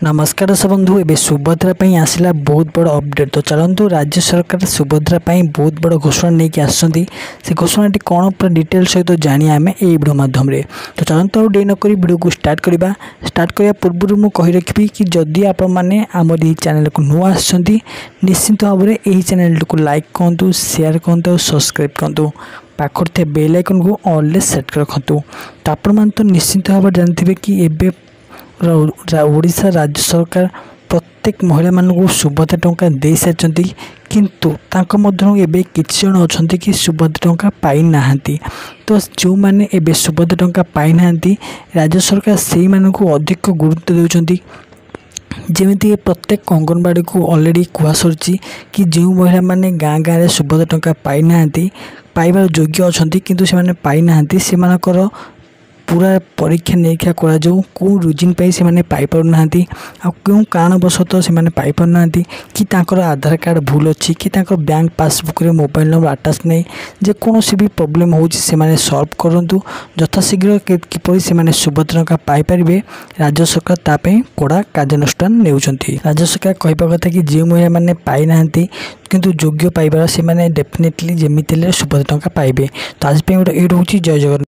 नमस्कार दर्शक बंधु ए सुभद्रा पर आसला बहुत बड़ अपडेट। तो चलतु राज्य सरकार सुभद्रा पर बहुत बड़ घोषणा नहीं कि से घोषणाटी कौन पूरा डिटेल सहित जानी आम ये वीडियो माध्यम। तो चलतु डे नक वीडियो को स्टार्ट करने पूर्व मुझे कही रखी कि जदि आपने आमर ये चैनल को नुआ आसछंती निश्चित भाव में यही चैनल को लाइक करूँ, शेयर करूँ और सब्सक्राइब करूँ। पाखर थे बेल आइकन को ऑल सेट कर रखु। तो आपण तो निश्चित भाव जानते कि एबे ओडिशा राज्य सरकार प्रत्येक महिला मानक सुभद्रा टंका दे सारी, किंतु तांको मध्यरु एबे किछि जण अछंती कि सुभद्रा टंका पाई नाहंती। तो जो माने एबे सुभद्रा टंका पाई नाहंती राज्य सरकार सेही मानक अधिक गुरुत्व देउछंती। जमीती प्रत्येक अंगनवाड़ी को ऑलरेडी कह सरी कि जो महिला माने गाँ गाँव में सुभद्रा टंका पाई नाहंती, पाइबार योग्य अछंती किंतु से माने पाई नाहंती, सेमानकर पूरा परीक्षा निरीक्षा करा जाऊ कौ रिजन से माने पाई पारु नाहंती, आ क्यों कारणवशतः से माने पाई पारु नाहंती, कि तांकर आधार कार्ड भूल अच्छी कि तांकर बैंक पासबुक रे मोबाइल नंबर अटैच नहीं, जे कोनोसी भी प्रॉब्लम होउछि से माने सॉल्व करंतु यथाशीघ्र किपरि से माने सुभद्रा टंका पाई परिबे। राज्य सरकार तापे कड़ा कार्यानुष्ठान नेउछंती। राज्य सरकार कहबा कथा कि जे महिला माने पाई नाहंती किंतु योग्य पाइबार से माने डेफिनेटली जेमिति सुभद्रा टंका पाइबे। तो आज पे एड होउछि। जय जगन्नाथ।